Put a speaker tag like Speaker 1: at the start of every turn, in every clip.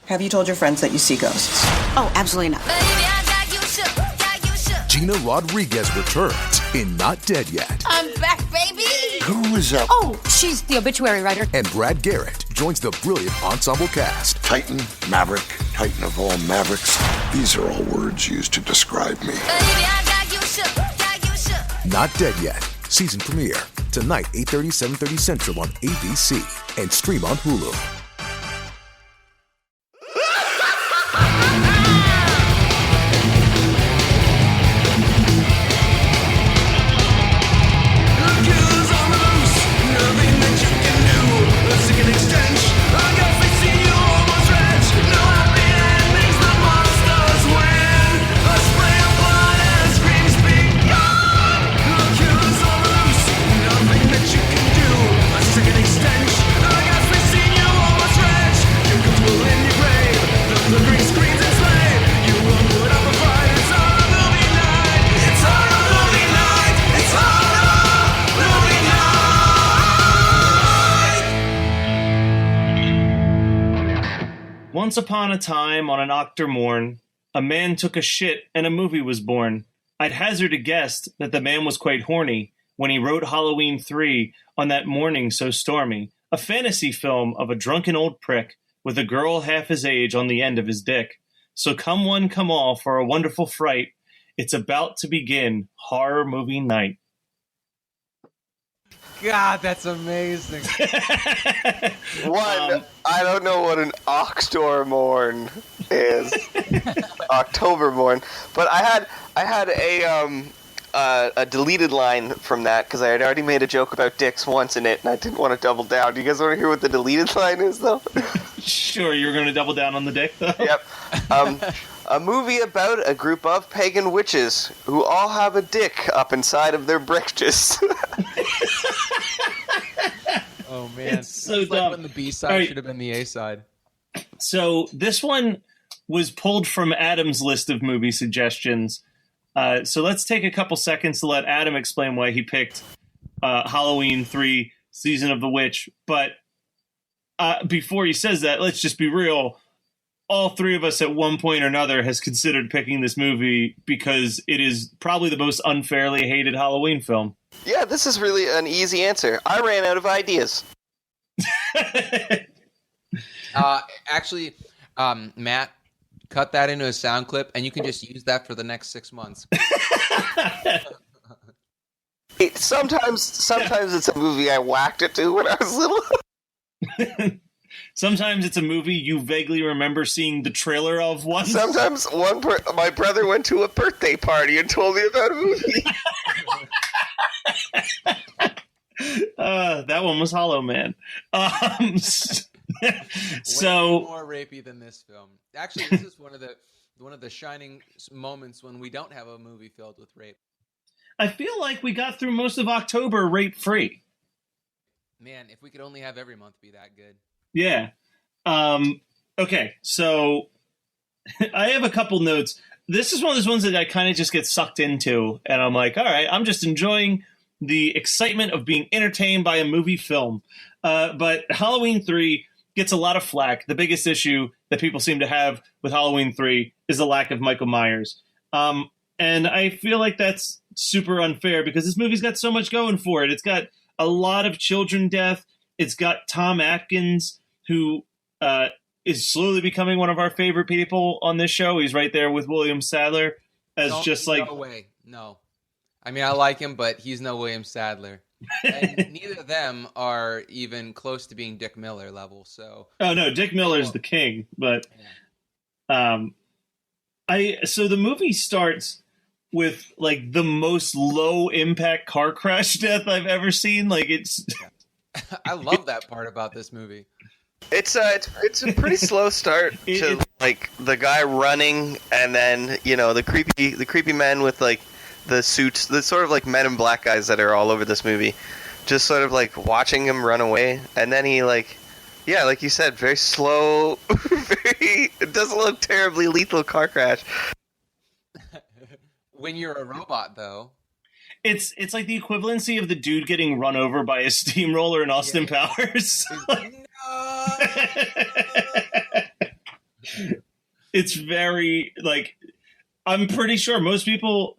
Speaker 1: Have you told your friends that you see ghosts?
Speaker 2: Oh, absolutely not.
Speaker 3: Gina Rodriguez returns in Not Dead Yet.
Speaker 2: I'm back, baby!
Speaker 4: Who is up?
Speaker 2: Oh, she's the obituary writer.
Speaker 3: And Brad Garrett joins the brilliant ensemble cast.
Speaker 4: Titan, Maverick, Titan of all Mavericks. These are all words used to describe me.
Speaker 3: Not Dead Yet. Season premiere. Tonight, 8:30, 7:30 Central on ABC. And stream on Hulu.
Speaker 5: Once upon a time, on an October morn, a man took a shit and a movie was born. I'd hazard a guess that the man was quite horny when he wrote Halloween 3 on that morning so stormy. A fantasy film of a drunken old prick with a girl half his age on the end of his dick. So come one, come all for a wonderful fright. It's about to begin horror movie night.
Speaker 6: God, that's amazing.
Speaker 7: I don't know what an October morn is. October morn. But I had a deleted line from that because I had already made a joke about dicks once in it, and I didn't want to double down. Do you guys want to hear what the deleted line is, though?
Speaker 5: Sure, you're going to double down on the dick, though?
Speaker 7: Yep. A movie about a group of pagan witches who all have a dick up inside of their britches.
Speaker 6: Oh, man.
Speaker 5: It's so
Speaker 6: it's
Speaker 5: dumb.
Speaker 6: like when the B-side
Speaker 5: Right.
Speaker 6: should have been the A-side.
Speaker 5: So this one was pulled from Adam's list of movie suggestions. So let's take a couple seconds to let Adam explain why he picked Halloween 3, Season of the Witch. But before he says that, let's just be real. All three of us at one point or another has considered picking this movie because it is probably the most unfairly hated Halloween film.
Speaker 7: Yeah, this is really an easy answer. I ran out of ideas.
Speaker 6: Actually, Matt, cut that into a sound clip, and you can just use that for the next 6 months.
Speaker 7: Sometimes it's a movie I whacked it to when I was little.
Speaker 5: Sometimes it's a movie you vaguely remember seeing the trailer of once.
Speaker 7: Sometimes my brother went to a birthday party and told me about a movie.
Speaker 5: That one was Hollow Man. So
Speaker 6: way more rapey than this film. Actually, this is one of the shining moments when we don't have a movie filled with rape.
Speaker 5: I feel like we got through most of October rape-free.
Speaker 6: Man, if we could only have every month be that good.
Speaker 5: Yeah. Okay, so I have a couple notes. This is one of those ones that I kind of just get sucked into, and I'm like, all right, I'm just enjoying the excitement of being entertained by a movie film. But Halloween 3 gets a lot of flack. The biggest issue that people seem to have with Halloween 3 is the lack of Michael Myers. And I feel like that's super unfair because this movie's got so much going for it. It's got a lot of children death. It's got Tom Adkins, who is slowly becoming one of our favorite people on this show. He's right there with William Sadler as
Speaker 6: No way. No. I mean, I like him, but he's no William Sadler. And neither of them are even close to being Dick Miller level. So.
Speaker 5: Oh no, Dick Miller's the king. But so the movie starts with like the most low impact car crash death I've ever seen. Like it's.
Speaker 6: I love that part about this movie.
Speaker 7: It's a pretty slow start to like the guy running, and then the creepy men with like the suits, the sort of like Men in Black guys that are all over this movie, just sort of like watching him run away, and then he like you said, very slow, it doesn't look terribly lethal car crash.
Speaker 6: When you're a robot, though.
Speaker 5: It's like the equivalency of the dude getting run over by a steamroller in Austin Powers. it's very like I'm pretty sure most people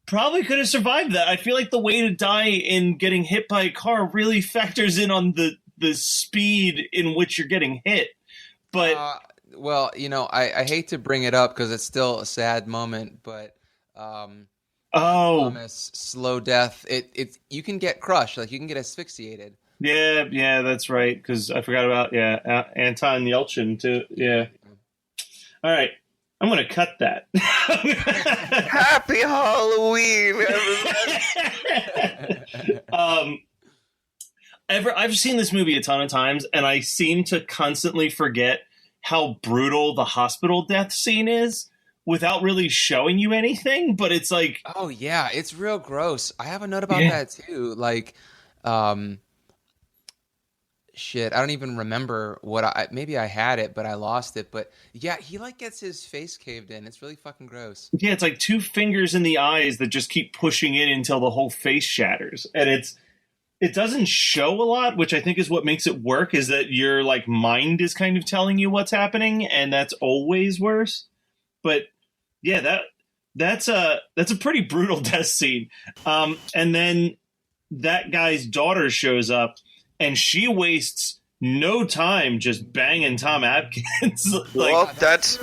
Speaker 5: probably could have survived that. I feel like the way to die in getting hit by a car really factors in on the speed in which you're getting hit. But
Speaker 6: well, I hate to bring it up because it's still a sad moment, but promise, slow death. It you can get crushed, like you can get asphyxiated.
Speaker 5: Yeah, that's right. Because I forgot about Anton Yelchin too. Yeah. All right, I'm gonna cut that.
Speaker 7: Happy Halloween, everybody.
Speaker 5: I've seen this movie a ton of times, and I seem to constantly forget how brutal the hospital death scene is without really showing you anything. But it's like,
Speaker 6: oh yeah, it's real gross. I have a note about that too. Like, shit, I don't even remember maybe I had it, but I lost it. But yeah, he like gets his face caved in. It's really fucking gross.
Speaker 5: Yeah, it's like 2 fingers in the eyes that just keep pushing in until the whole face shatters. And it doesn't show a lot, which I think is what makes it work, is that your like mind is kind of telling you what's happening, and that's always worse. But yeah, that's a pretty brutal death scene. And then that guy's daughter shows up, and she wastes no time just banging Tom Adkins.
Speaker 7: Well, that's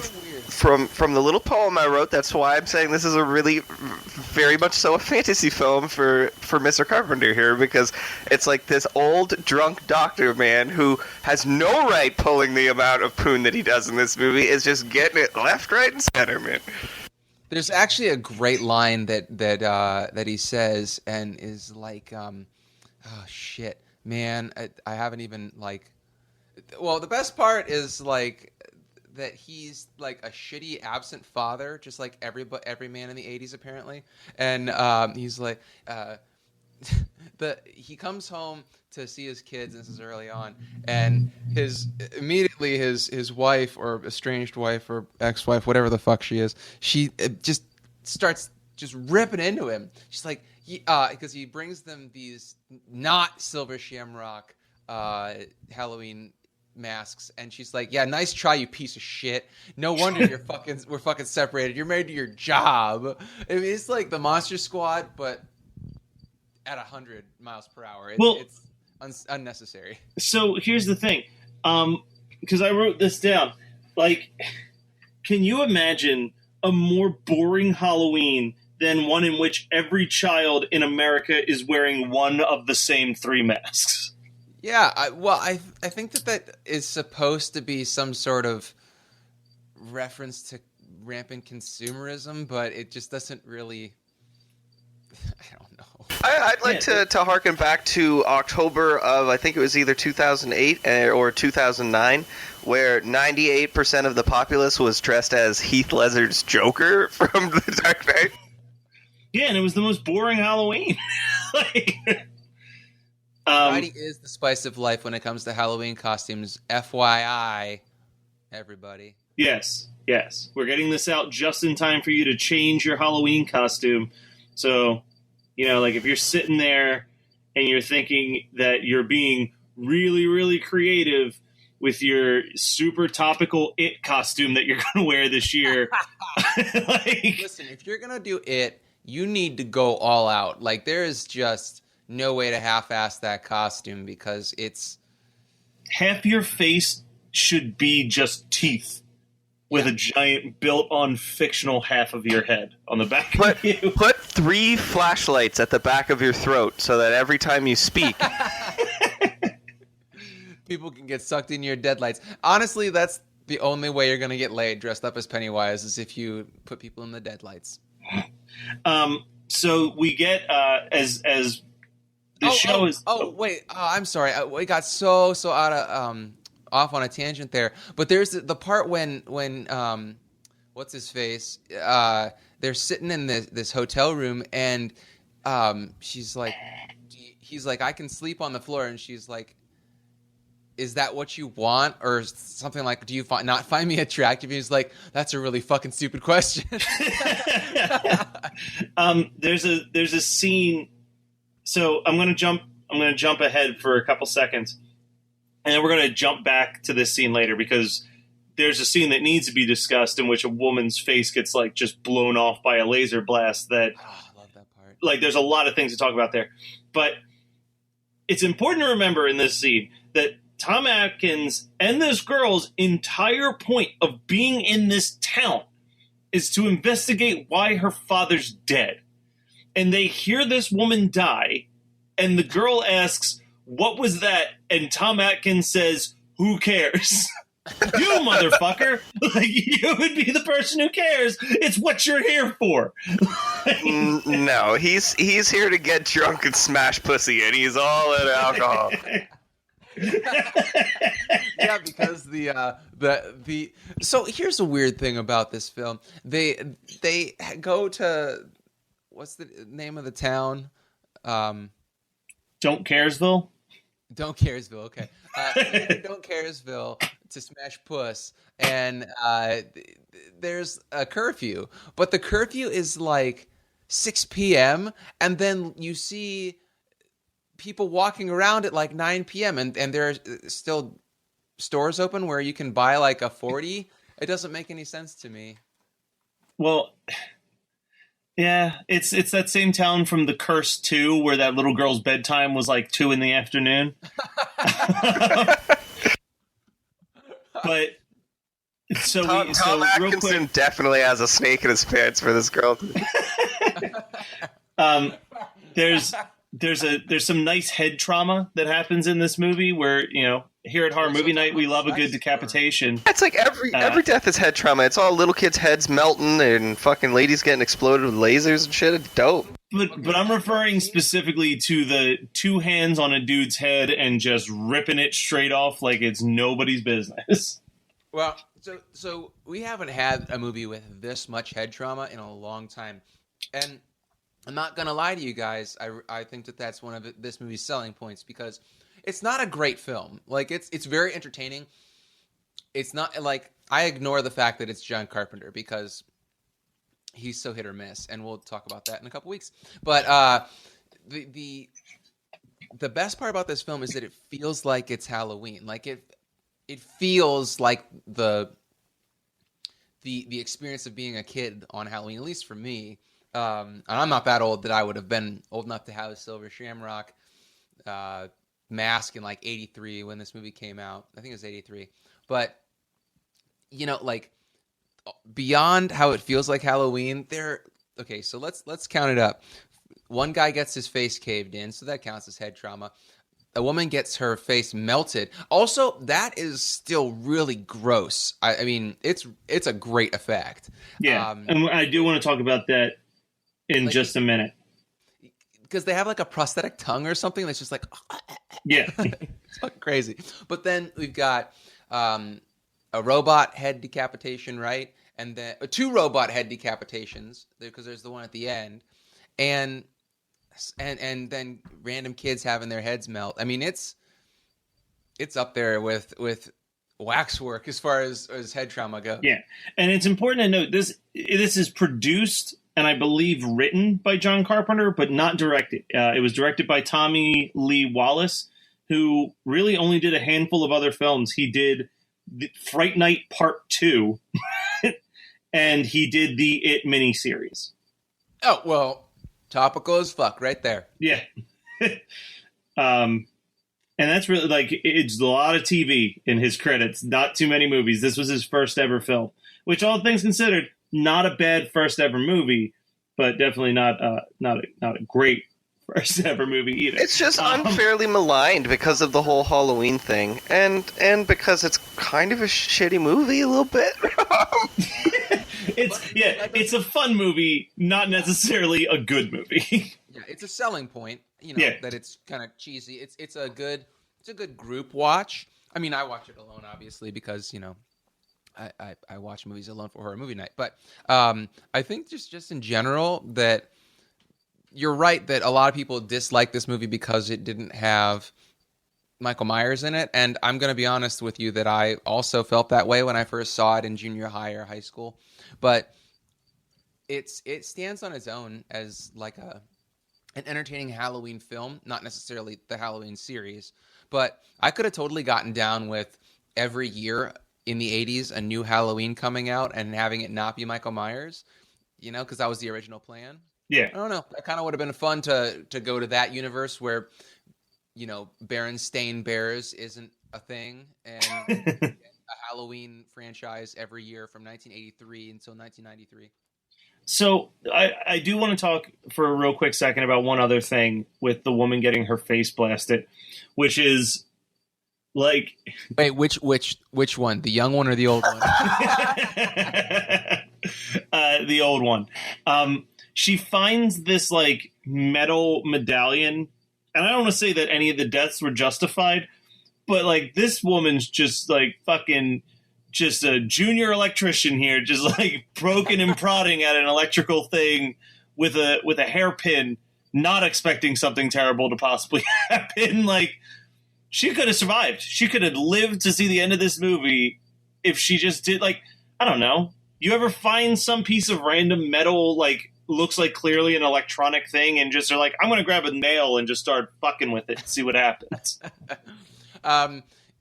Speaker 7: from the little poem I wrote. That's why I'm saying this is a really, very much so a fantasy film for Mr. Carpenter here, because it's like this old drunk doctor man who has no right pulling the amount of poon that he does in this movie is just getting it left, right, and center, man.
Speaker 6: There's actually a great line that he says, and is like, oh shit. Man, I haven't even like. Well, the best part is like that he's like a shitty absent father, just like every man in the '80s apparently, and he's like, he comes home to see his kids, and this is early on, and his wife or estranged wife or ex-wife, whatever the fuck she is, she just starts just ripping into him. She's like. Because he brings them these not Silver Shamrock Halloween masks, and she's like, "Yeah, nice try, you piece of shit. No wonder we're fucking separated. You're married to your job." I mean, it's like the Monster Squad, but at 100 miles per hour. It's unnecessary.
Speaker 5: So here's the thing, because I wrote this down. Like, can you imagine a more boring Halloween than one in which every child in America is wearing one of the same 3 masks?
Speaker 6: Yeah, I think that is supposed to be some sort of reference to rampant consumerism, but it just doesn't really. I don't know.
Speaker 7: I'd like to harken back to October of, I think it was either 2008 or 2009, where 98% of the populace was dressed as Heath Ledger's Joker from The Dark Knight.
Speaker 5: Yeah, and it was the most boring Halloween.
Speaker 6: Variety is the spice of life when it comes to Halloween costumes. FYI, everybody.
Speaker 5: Yes. We're getting this out just in time for you to change your Halloween costume. So, like if you're sitting there and you're thinking that you're being really, really creative with your super topical It costume that you're going to wear this year.
Speaker 6: Listen, if you're going to do It, you need to go all out. Like, there is just no way to half-ass that costume because it's...
Speaker 5: Half your face should be just teeth with a giant built-on fictional half of your head on the back of you.
Speaker 7: Put 3 flashlights at the back of your throat so that every time you speak...
Speaker 6: people can get sucked in your deadlights. Honestly, that's the only way you're going to get laid dressed up as Pennywise is if you put people in the deadlights.
Speaker 5: So we get as the show is.
Speaker 6: Wait. I'm sorry. We got so out of off on a tangent there. But there's the part when what's his face? They're sitting in this hotel room and he's like, I can sleep on the floor, and she's like, is that what you want? Or something like, do you not find me attractive? He's like, that's a really fucking stupid question.
Speaker 5: There's a scene. So I'm going to jump ahead for a couple seconds, and then we're going to jump back to this scene later because there's a scene that needs to be discussed in which a woman's face gets like just blown off by a laser blast. That
Speaker 6: I love that part.
Speaker 5: like there's a lot of things to talk about there, but it's important to remember in this scene that Tom Adkins and this girl's entire point of being in this town is to investigate why her father's dead. And they hear this woman die, and the girl asks, "What was that?" And Tom Adkins says, "Who cares?" You motherfucker! Like, you would be the person who cares. It's what you're here for.
Speaker 7: No, he's here to get drunk and smash pussy, and he's all in alcohol.
Speaker 6: Yeah, because the so here's a weird thing about this film. They go to, what's the name of the town?
Speaker 5: Don't Caresville?
Speaker 6: Don't Caresville. Okay, Don't Caresville to smash puss, and there's a curfew, but the curfew is like 6 p.m. and then you see people walking around at like 9 p.m. and there are still stores open where you can buy like a 40. It doesn't make any sense to me.
Speaker 5: Well, yeah, it's that same town from The Curse 2 where that little girl's bedtime was like 2 in the afternoon. But so
Speaker 7: Tom
Speaker 5: real
Speaker 7: Atkinson
Speaker 5: quick,
Speaker 7: definitely has a snake in his pants for this girl.
Speaker 5: there's some nice head trauma that happens in this movie where, you know, here at Horror Movie Night we love a good decapitation.
Speaker 7: It's like every death is head trauma. It's all little kids' heads melting and fucking ladies getting exploded with lasers and shit. It's dope.
Speaker 5: But I'm referring specifically to the 2 hands on a dude's head and just ripping it straight off like it's nobody's business.
Speaker 6: Well, so we haven't had a movie with this much head trauma in a long time, and I'm not gonna lie to you guys. I think that's one of this movie's selling points because it's not a great film. Like it's very entertaining. It's not like I ignore the fact that it's John Carpenter because he's so hit or miss, and we'll talk about that in a couple weeks. But the best part about this film is that it feels like it's Halloween. Like it feels like the experience of being a kid on Halloween, at least for me. And I'm not that old that I would have been old enough to have a Silver Shamrock mask in like 83 when this movie came out. I think it was 83. But, you know, like beyond how it feels like Halloween, okay, so let's count it up. One guy gets his face caved in, so that counts as head trauma. A woman gets her face melted. Also, that is still really gross. I mean, it's a great effect.
Speaker 5: Yeah, and I do want to talk about that in just a minute.
Speaker 6: Because they have like a prosthetic tongue or something that's just like...
Speaker 5: Yeah.
Speaker 6: It's fucking crazy. But then we've got a robot head decapitation, right? And then 2 robot head decapitations, because there's the one at the end. And then random kids having their heads melt. I mean, it's up there with waxwork as far as head trauma goes.
Speaker 5: Yeah, and it's important to note this is produced and I believe written by John Carpenter, but not directed. It was directed by Tommy Lee Wallace, who really only did a handful of other films. He did Fright Night Part 2, and he did the It miniseries.
Speaker 6: Oh, well, topical as fuck right there.
Speaker 5: Yeah. And that's really, like, it's a lot of TV in his credits, not too many movies. This was his first ever film, which, all things considered, not a bad first ever movie, but definitely not a great first ever movie either.
Speaker 7: It's just unfairly maligned because of the whole Halloween thing, and because it's kind of a shitty movie a little bit.
Speaker 5: It's a fun movie, not necessarily a good movie.
Speaker 6: Yeah, it's a selling point, that it's kind of cheesy. It's a good group watch. I mean, I watch it alone, obviously, because I watch movies alone for horror movie night. But I think just in general that you're right that a lot of people dislike this movie because it didn't have Michael Myers in it. And I'm going to be honest with you that I also felt that way when I first saw it in junior high or high school. But it stands on its own as like an entertaining Halloween film, not necessarily the Halloween series. But I could have totally gotten down with every year in the 80s a new Halloween coming out and having it not be Michael Myers, because that was the original plan.
Speaker 5: Yeah.
Speaker 6: I don't know. That kind of would have been fun to go to that universe where, Berenstain Bears isn't a thing, and a Halloween franchise every year from 1983 until 1993.
Speaker 5: So I do want to talk for a real quick second about one other thing with the woman getting her face blasted, which is like...
Speaker 6: Wait, which one? The young one or the old one?
Speaker 5: The old one. She finds this like metal medallion, and I don't want to say that any of the deaths were justified, but like this woman's just like fucking just a junior electrician here, just like broken and prodding at an electrical thing with a hairpin, not expecting something terrible to possibly happen. Like, she could have survived. She could have lived to see the end of this movie if she just did, like, I don't know. You ever find some piece of random metal, like, looks like clearly an electronic thing, and just are like, I'm going to grab a nail and just start fucking with it and see what happens.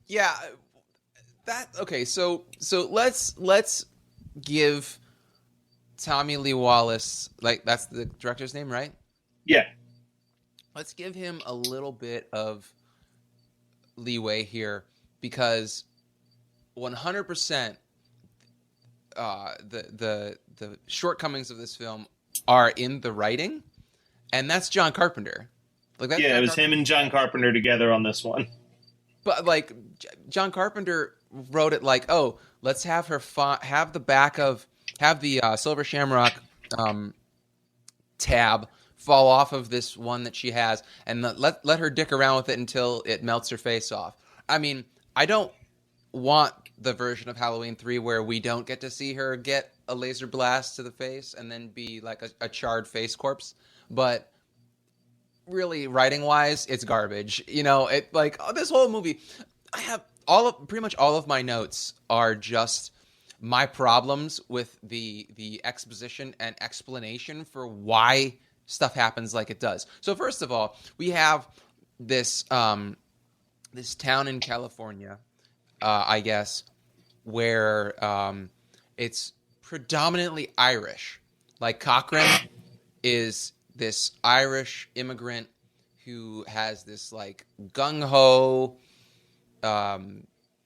Speaker 6: Yeah. Okay, so let's give Tommy Lee Wallace, like, that's the director's name, right?
Speaker 5: Yeah.
Speaker 6: Let's give him a little bit of leeway here, because 100% the shortcomings of this film are in the writing, and that's John Carpenter. Like, that's
Speaker 5: it was him and John Carpenter together on this one.
Speaker 6: But like, John Carpenter wrote it like, oh, let's have her have the Silver Shamrock tab fall off of this one that she has, and let her dick around with it until it melts her face off. I mean, I don't want the version of Halloween 3 where we don't get to see her get a laser blast to the face and then be like a charred face corpse. But really, writing wise, it's garbage. This whole movie, I have pretty much all of my notes are just my problems with the exposition and explanation for why stuff happens like it does. So first of all, we have this this town in California, I guess, where it's predominantly Irish. Like, Cochran is this Irish immigrant who has this like gung-ho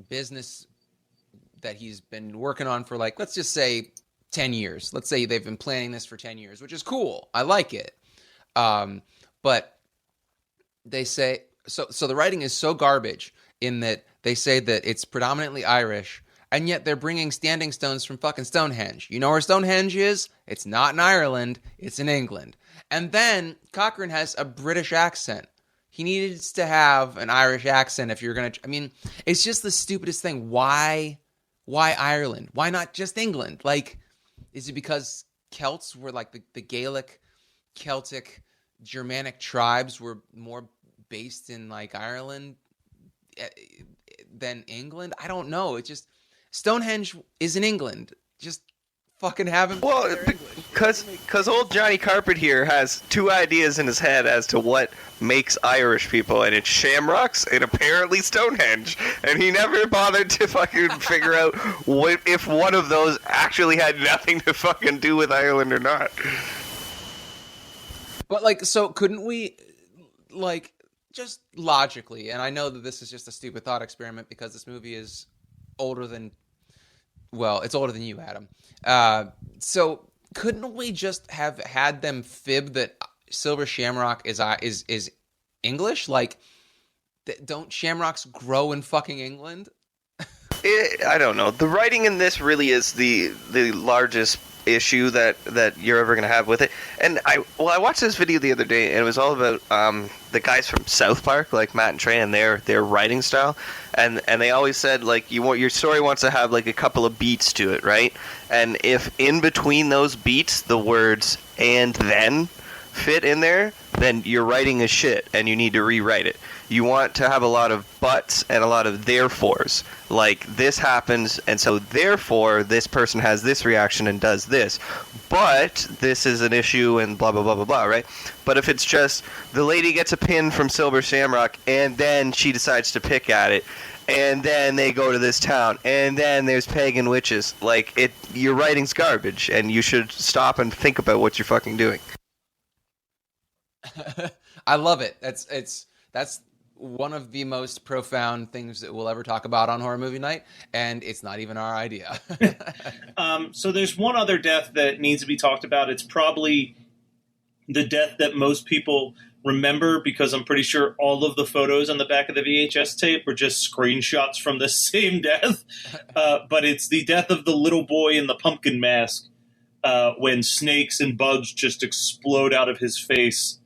Speaker 6: business that he's been working on for, like, let's just say 10 years. Let's say they've been planning this for 10 years, which is cool. I like it. But they say, so the writing is so garbage in that they say that it's predominantly Irish, and yet they're bringing standing stones from fucking Stonehenge. You know where Stonehenge is? It's not in Ireland. It's in England. And then Cochran has a British accent. He needs to have an Irish accent if you're going to... I mean, it's just the stupidest thing. Why Ireland? Why not just England? Like, is it because Celts were like the Gaelic, Celtic, Germanic tribes were more based in like Ireland than England? I don't know. It's just... Stonehenge is in England. Just fucking have him.
Speaker 7: Well, because old Johnny Carpet here has two ideas in his head as to what makes Irish people, and it's shamrocks and apparently Stonehenge, and he never bothered to fucking figure out if one of those actually had nothing to fucking do with Ireland or not.
Speaker 6: But like, so couldn't we, like, just logically, and I know that this is just a stupid thought experiment because this movie is older than, well, it's older than you, Adam. So couldn't we just have had them fib that Silver Shamrock is English? Like, don't shamrocks grow in fucking England?
Speaker 7: I don't know. The writing in this really is the largest issue that you're ever going to have with it. And I watched this video the other day, and it was all about the guys from South Park, like Matt and Trey, and their writing style. And they always said, like, your story wants to have like a couple of beats to it, right? And if in between those beats the words "and then" fit in there, then your writing is shit, and you need to rewrite it. you want to have a lot of buts and a lot of therefores. Like, this happens, and so therefore this person has this reaction and does this. But this is an issue and blah, blah, blah, blah, blah, right? But if it's just the lady gets a pin from Silver Shamrock and then she decides to pick at it, and then they go to this town, and then there's pagan witches, like, your writing's garbage, and you should stop and think about what you're fucking doing.
Speaker 6: I love it. That's one of the most profound things that we'll ever talk about on Horror Movie Night, and it's not even our idea.
Speaker 5: So there's one other death that needs to be talked about. It's probably the death that most people remember, because I'm pretty sure all of the photos on the back of the VHS tape were just screenshots from the same death. But it's the death of the little boy in the pumpkin mask, when snakes and bugs just explode out of his face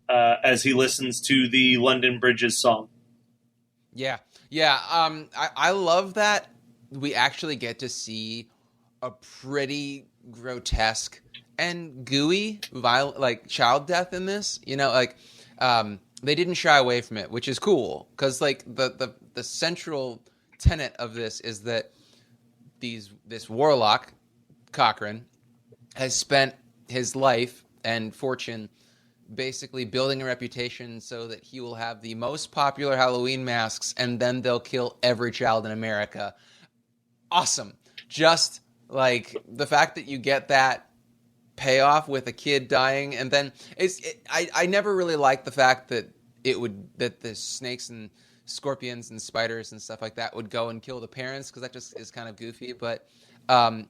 Speaker 5: as he listens to the London Bridges song.
Speaker 6: Yeah. I love that we actually get to see a pretty grotesque and gooey, violent, like, child death in this. You know, like, they didn't shy away from it, which is cool, because, like, the central tenet of this is that this warlock, Cochrane, has spent his life and fortune basically building a reputation so that he will have the most popular Halloween masks, and then they'll kill every child in America. Awesome. Just, like, the fact that you get that payoff with a kid dying, and then I never really liked the fact that that the snakes and scorpions and spiders and stuff like that would go and kill the parents, because that just is kind of goofy. But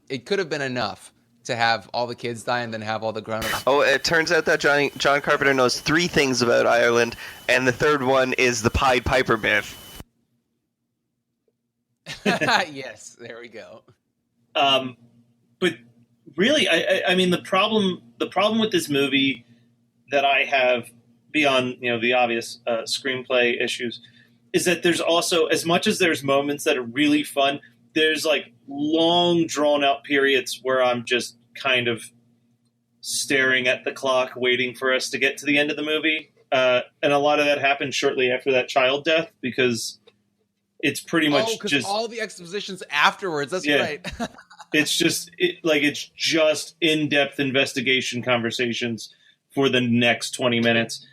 Speaker 6: it could have been enough to have all the kids die and then have all the grown-ups.
Speaker 7: Oh, it turns out that John Carpenter knows 3 things about Ireland, and the third one is the Pied Piper myth.
Speaker 6: Yes, there we go.
Speaker 5: But really, I mean, the problem with this movie that I have, beyond, you know, the obvious screenplay issues, is that there's also, as much as there's moments that are really fun, there's, like, long drawn out periods where I'm just kind of staring at the clock waiting for us to get to the end of the movie, and a lot of that happens shortly after that child death, because it's pretty much just
Speaker 6: all the expositions afterwards. That's right.
Speaker 5: It's just it's just in-depth investigation conversations for the next 20 minutes.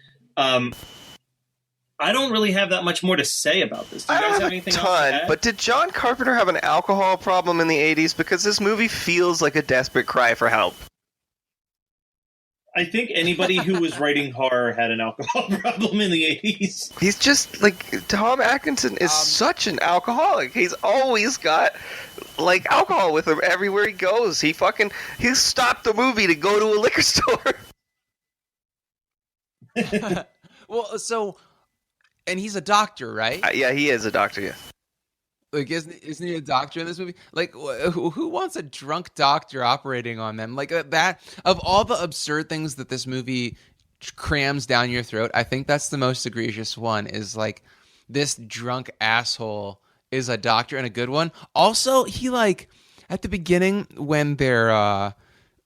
Speaker 5: I don't really have that much more to say about this. Do you guys have anything else to add?
Speaker 7: But did John Carpenter have an alcohol problem in the 80s? Because this movie feels like a desperate cry for help.
Speaker 5: I think anybody who was writing horror had an alcohol problem in the 80s.
Speaker 7: He's just, like, Tom Atkinson is such an alcoholic. He's always got, like, alcohol with him everywhere he goes. He stopped the movie to go to a liquor store.
Speaker 6: Well, so, and he's a doctor, right?
Speaker 7: Yeah, he is a doctor, yeah.
Speaker 6: Like, isn't he a doctor in this movie? Like, who wants a drunk doctor operating on them? Like, that, of all the absurd things that this movie crams down your throat, I think that's the most egregious one, is, like, this drunk asshole is a doctor, and a good one. Also, he, like, at the beginning, when they're,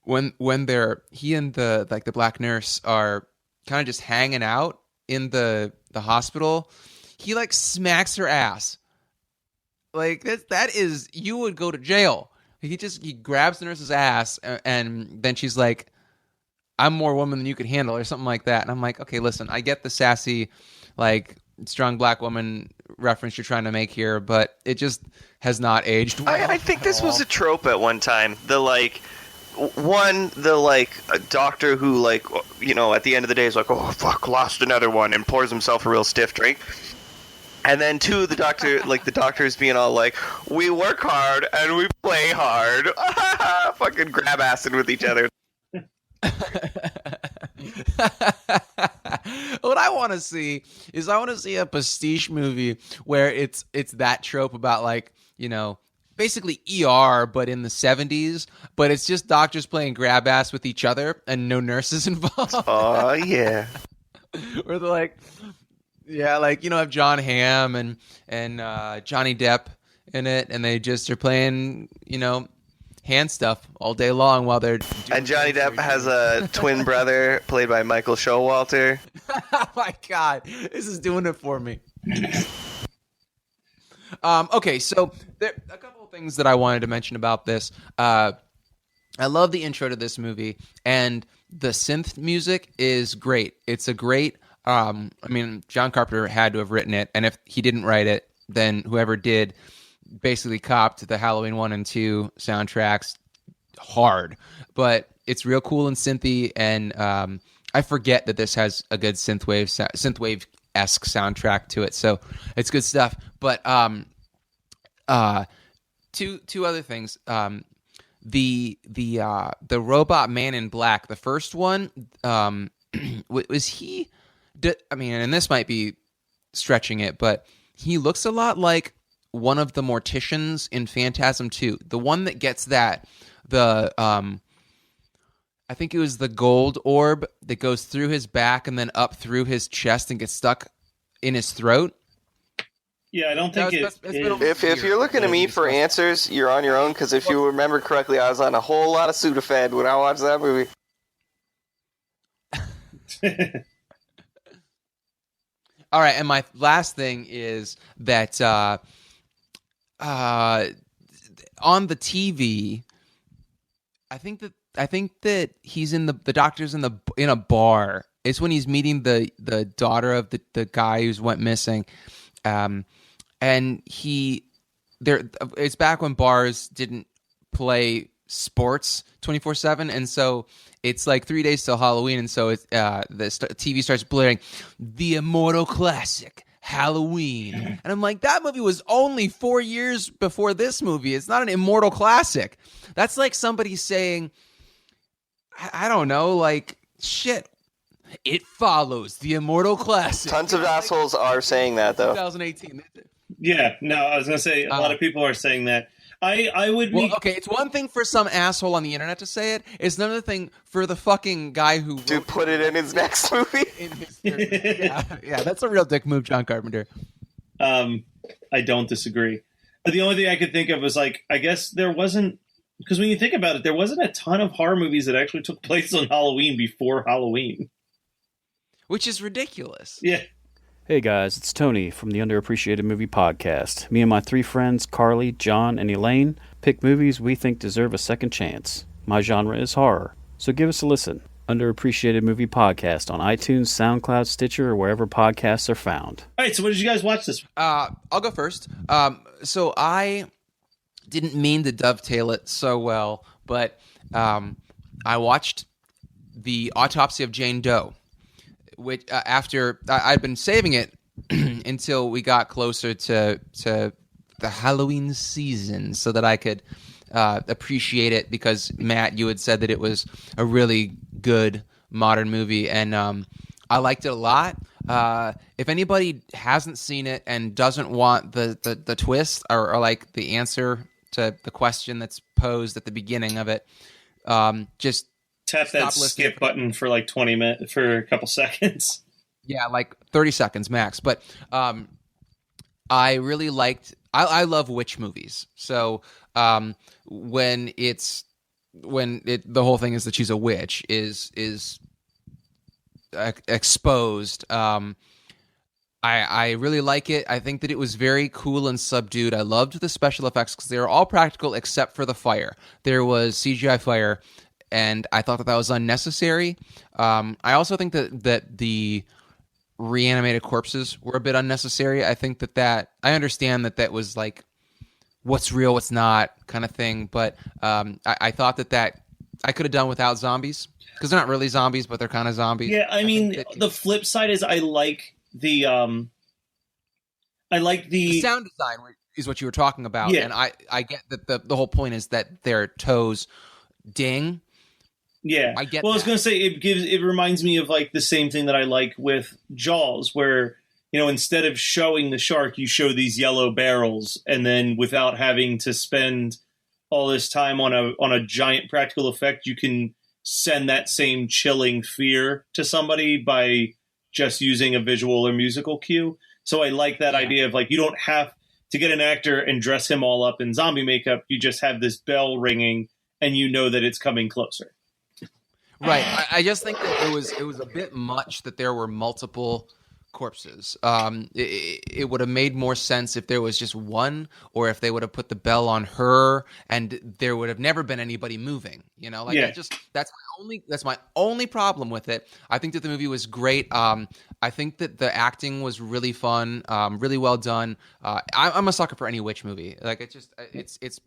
Speaker 6: he and the black nurse are kind of just hanging out in the hospital, he, like, smacks her ass. Like, that is, you would go to jail. He grabs the nurse's ass, and then she's like, I'm more woman than you could handle, or something like that. And I'm like, okay, listen, I get the sassy, like, strong black woman reference you're trying to make here, but it just has not aged well.
Speaker 7: I think this was a trope at one time. The doctor who, like, you know, at the end of the day is like, oh, fuck, lost another one, and pours himself a real stiff drink. And then, two, the doctor's being all like, we work hard and we play hard. Fucking grab acid with each other.
Speaker 6: What I want to see is a pastiche movie where it's that trope about, like, you know, basically ER, but in the 70s, but it's just doctors playing grab ass with each other and no nurses involved.
Speaker 7: Oh, yeah.
Speaker 6: Where they're like, yeah, like, you know, have John Hamm and Johnny Depp in it, and they just are playing, you know, hand stuff all day long while they're doing.
Speaker 7: And Johnny Depp has a twin brother played by Michael Showalter.
Speaker 6: Oh my God, this is doing it for me. Okay, so there a couple of things that I wanted to mention about this. I love the intro to this movie, and the synth music is great. It's a great. I mean, John Carpenter had to have written it, and if he didn't write it, then whoever did basically copped the Halloween 1 and 2 soundtracks hard. But it's real cool and synthy, and I forget that this has a good synthwave-esque soundtrack to it, so it's good stuff. But two other things. The robot man in black, the first one, was he? I mean, and this might be stretching it, but he looks a lot like one of the morticians in Phantasm 2. The one that gets I think it was the gold orb that goes through his back and then up through his chest and gets stuck in his throat.
Speaker 5: Yeah, I don't think
Speaker 7: If you're looking to me for answers, you're on your own, because if you remember correctly, I was on a whole lot of Sudafed when I watched that movie.
Speaker 6: All right, and my last thing is that on the TV, I think that he's in the doctor's in a bar. It's when he's meeting the daughter of the guy who's went missing, and it's back when bars didn't play sports 24/7, and so it's like 3 days till Halloween, and so the TV starts blaring the immortal classic Halloween, and I'm like, that movie was only 4 years before this movie. It's not an immortal classic. That's like somebody saying, I don't know, like, shit, It Follows, the immortal classic.
Speaker 7: Tons of assholes are saying that, though.
Speaker 6: 2018.
Speaker 5: Yeah, no, I was gonna say a lot of people are saying that. I would be
Speaker 6: okay. It's one thing for some asshole on the internet to say it. It's another thing for the fucking guy who
Speaker 7: to put it in his next movie.
Speaker 6: Yeah, that's a real dick move, John Carpenter.
Speaker 5: I don't disagree. The only thing I could think of was, like, I guess there wasn't, because when you think about it, there wasn't a ton of horror movies that actually took place on Halloween before Halloween,
Speaker 6: which is ridiculous.
Speaker 5: Yeah.
Speaker 8: Hey guys, it's Tony from the Underappreciated Movie Podcast. Me and my three friends, Carly, John, and Elaine, pick movies we think deserve a second chance. My genre is horror, so give us a listen. Underappreciated Movie Podcast on iTunes, SoundCloud, Stitcher, or wherever podcasts are found.
Speaker 5: All right, so what did you guys watch this?
Speaker 6: I'll go first. So I didn't mean to dovetail it so well, but I watched The Autopsy of Jane Doe, which after I'd been saving it until we got closer to the Halloween season so that I could appreciate it, because Matt, you had said that it was a really good modern movie, and I liked it a lot. If anybody hasn't seen it and doesn't want the twist or like the answer to the question that's posed at the beginning of it, just
Speaker 5: tap that skip button for like 20 minutes, for a couple seconds.
Speaker 6: Yeah, like 30 seconds max. But I really liked. I love witch movies. So when the whole thing is that she's a witch is exposed. I really like it. I think that it was very cool and subdued. I loved the special effects because they were all practical except for the fire. There was CGI fire, and I thought that was unnecessary. I also think that the reanimated corpses were a bit unnecessary. I think that I understand that was like what's real, what's not kind of thing. But I thought that I could have done without zombies, because they're not really zombies, but they're kind of zombies.
Speaker 5: Yeah, I mean, the flip side is I like the
Speaker 6: sound design is what you were talking about.
Speaker 5: Yeah.
Speaker 6: And I get that the whole point is that their toes ding.
Speaker 5: Yeah.
Speaker 6: I get
Speaker 5: well,
Speaker 6: that.
Speaker 5: I was going to say, it reminds me of like the same thing that I like with Jaws, where, you know, instead of showing the shark, you show these yellow barrels, and then without having to spend all this time on a giant practical effect, you can send that same chilling fear to somebody by just using a visual or musical cue. So I like that idea of, like, you don't have to get an actor and dress him all up in zombie makeup. You just have this bell ringing and you know that it's coming closer.
Speaker 6: Right. I just think that it was a bit much that there were multiple corpses. It would have made more sense if there was just one, or if they would have put the bell on her and there would have never been anybody moving. You know, like
Speaker 5: Yeah.
Speaker 6: that's my only problem with it. I think that the movie was great. I think that the acting was really fun, really well done. I'm a sucker for any witch movie. Like it's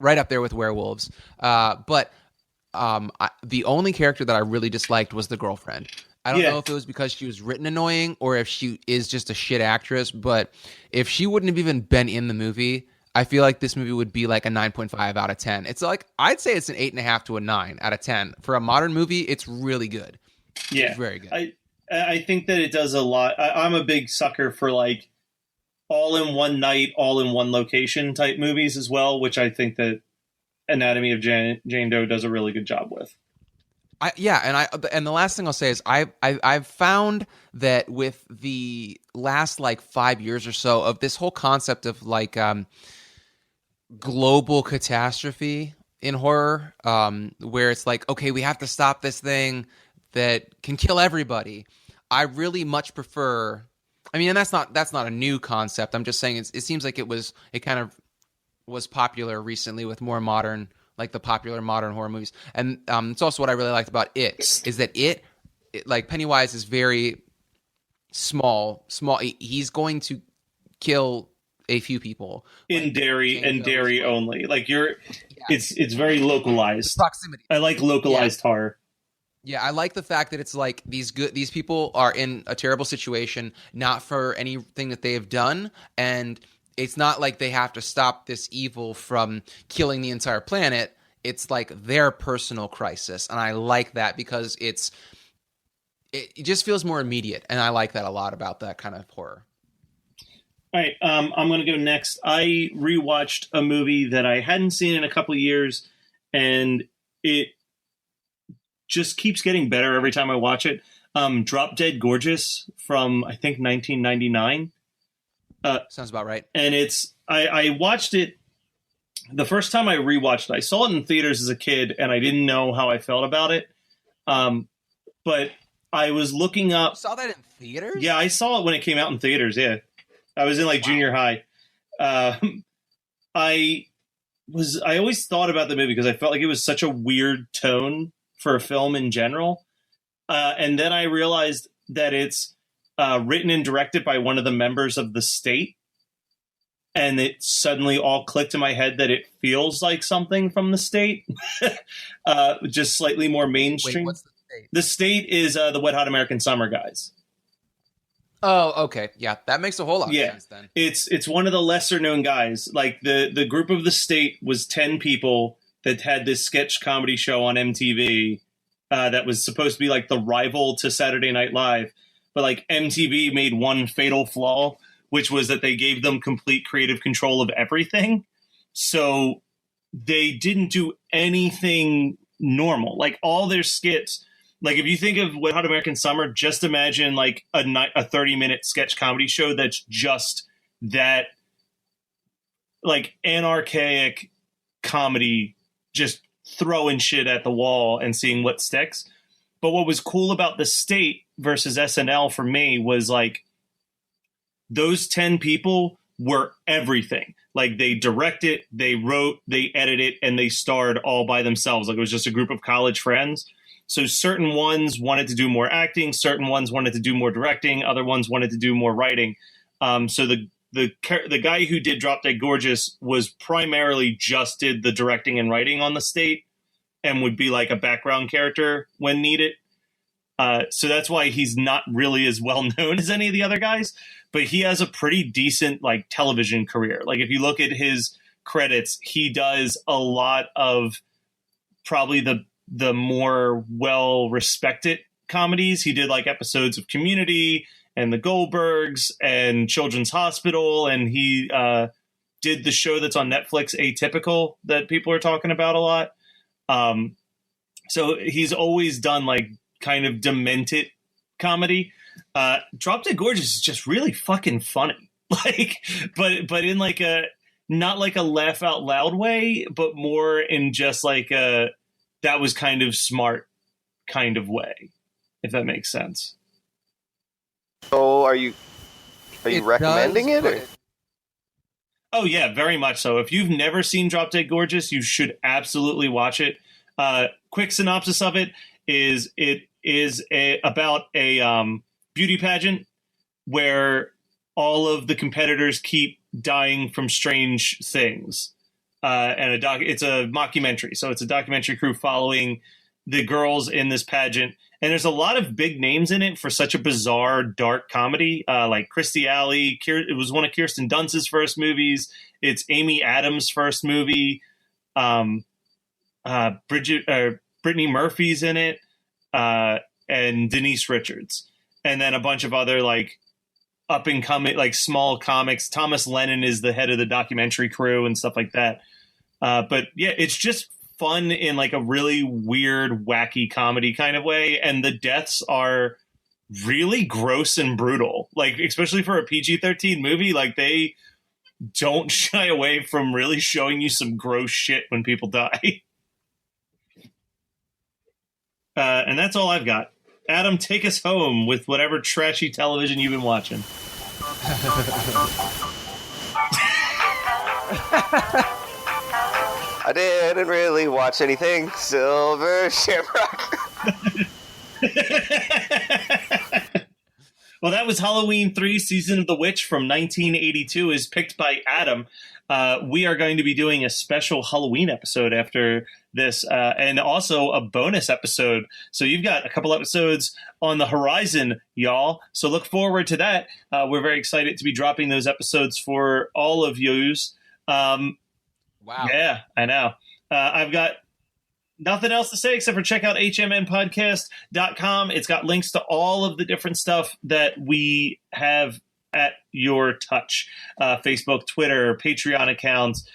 Speaker 6: right up there with werewolves. But the only character that I really disliked was the girlfriend. I don't know if it was because she was written annoying or if she is just a shit actress, but if she wouldn't have even been in the movie, I feel like this movie would be like a 9.5 out of 10. It's like, I'd say it's an 8.5 to a 9 out of 10. For a modern movie, it's really good.
Speaker 5: Yeah.
Speaker 6: It's very good.
Speaker 5: I think that it does a lot. I'm a big sucker for like all in one night, all in one location type movies as well, which I think that Anatomy of Jane Doe does a really good job with.
Speaker 6: And the last thing I'll say is I've found that with the last like 5 years or so of this whole concept of like global catastrophe in horror, where it's like, okay, we have to stop this thing that can kill everybody. I really much prefer. I mean, and that's not a new concept. I'm just saying it seems like it kind of was popular recently with more modern. Like the popular modern horror movies. And it's also what I really liked about it, is that it like Pennywise is very small. He's going to kill a few people.
Speaker 5: In Derry and Derry only. Like it's very localized.
Speaker 6: Proximity.
Speaker 5: I like localized horror.
Speaker 6: Yeah, I like the fact that it's like these people are in a terrible situation, not for anything that they have done, and it's not like they have to stop this evil from killing the entire planet. It's like their personal crisis. And I like that because it just feels more immediate. And I like that a lot about that kind of horror.
Speaker 5: All right. I'm going to go next. I rewatched a movie that I hadn't seen in a couple of years, and it just keeps getting better every time I watch it. Drop Dead Gorgeous from, I think, 1999.
Speaker 6: Sounds about right.
Speaker 5: And I watched it the first time I rewatched it. I saw it in theaters as a kid, and I didn't know how I felt about it. But I was looking up.
Speaker 6: You saw that in theaters?
Speaker 5: Yeah, I saw it when it came out in theaters. Yeah, I was in like junior high. I always thought about the movie because I felt like it was such a weird tone for a film in general. And then I realized that it's written and directed by one of the members of the state. And it suddenly all clicked in my head that it feels like something from the state, just slightly more mainstream.
Speaker 6: Wait, what's the state?
Speaker 5: The state is the Wet Hot American Summer guys.
Speaker 6: Oh, okay. Yeah, that makes a whole lot of sense then.
Speaker 5: It's one of the lesser known guys. Like the group of the state was 10 people that had this sketch comedy show on MTV that was supposed to be like the rival to Saturday Night Live. But like MTV made one fatal flaw, which was that they gave them complete creative control of everything. So they didn't do anything normal. Like all their skits, like if you think of Wet Hot American Summer, just imagine like a 30-minute sketch comedy show that's just that like anarchic comedy, just throwing shit at the wall and seeing what sticks. But what was cool about the state versus SNL for me was like, those 10 people were everything. Like they directed, they wrote, they edited, and they starred all by themselves. Like it was just a group of college friends. So certain ones wanted to do more acting, certain ones wanted to do more directing, other ones wanted to do more writing. So the guy who did Drop Dead Gorgeous was primarily just did the directing and writing on the state and would be like a background character when needed. So that's why he's not really as well known as any of the other guys, but he has a pretty decent like television career. Like if you look at his credits, he does a lot of probably the more well-respected comedies. He did like episodes of Community and The Goldbergs and Children's Hospital. And he did the show that's on Netflix, Atypical, that people are talking about a lot. So he's always done like kind of demented comedy. Drop Dead Gorgeous is just really fucking funny. Like, but in like a, not like a laugh out loud way, but more in just like a, that was kind of smart kind of way, if that makes sense.
Speaker 7: So are you recommending
Speaker 6: does,
Speaker 7: it? Or?
Speaker 5: Oh yeah, very much so. If you've never seen Drop Dead Gorgeous, you should absolutely watch it. Quick synopsis of it is about a beauty pageant where all of the competitors keep dying from strange things. And it's a mockumentary, so it's a documentary crew following the girls in this pageant. And there's a lot of big names in it for such a bizarre, dark comedy, like Kirstie Alley. It was one of Kirsten Dunst's first movies. It's Amy Adams' first movie. Brittany Murphy's in it, and Denise Richards, and then a bunch of other like up and coming, like small comics. Thomas Lennon is the head of the documentary crew and stuff like that. But yeah, it's just fun in like a really weird, wacky comedy kind of way. And the deaths are really gross and brutal, like especially for a PG-13 movie. Like they don't shy away from really showing you some gross shit when people die. And that's all I've got. Adam, take us home with whatever trashy television you've been watching.
Speaker 7: I didn't really watch anything. Silver Shamrock.
Speaker 5: Well, that was Halloween 3 Season of the Witch from 1982 is picked by Adam. We are going to be doing a special Halloween episode after this, and also a bonus episode. So you've got a couple episodes on the horizon, y'all. So look forward to that. We're very excited to be dropping those episodes for all of yous.
Speaker 6: Wow.
Speaker 5: Yeah, I know. I've got nothing else to say except for check out hmnpodcast.com. It's got links to all of the different stuff that we have at your touch. Facebook, Twitter, Patreon accounts.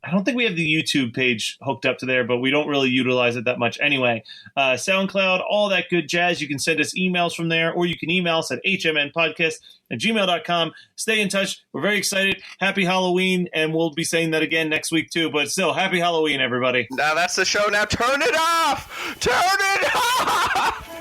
Speaker 5: I don't think we have the YouTube page hooked up to there, but we don't really utilize it that much anyway. SoundCloud, all that good jazz. You can send us emails from there, or you can email us at hmnpodcast@gmail.com. Stay in touch. We're very excited. Happy Halloween, and we'll be saying that again next week too. But still, happy Halloween, everybody.
Speaker 7: Now that's the show. Now turn it off! Turn it off!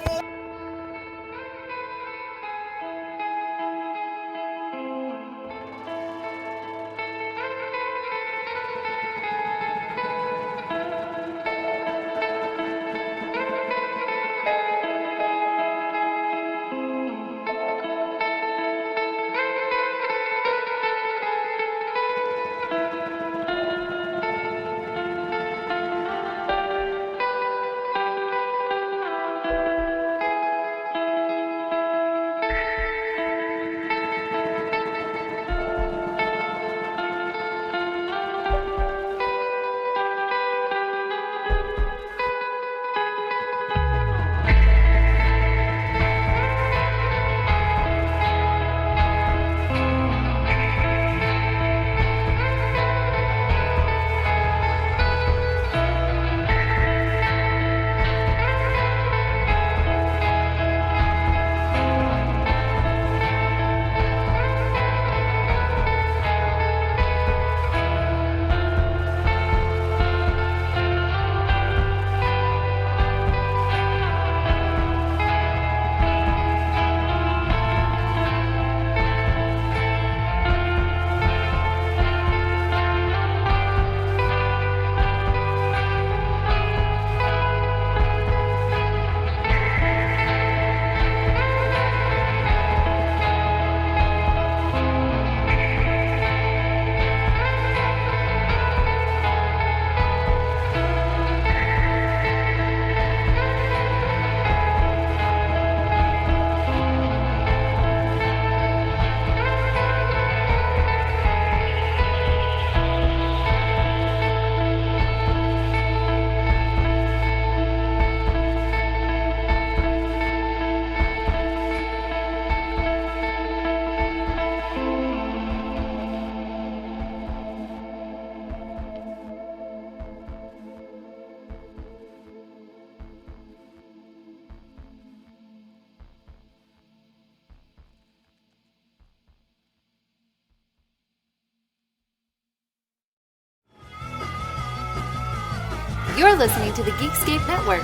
Speaker 9: You're listening to the Geekscape Network.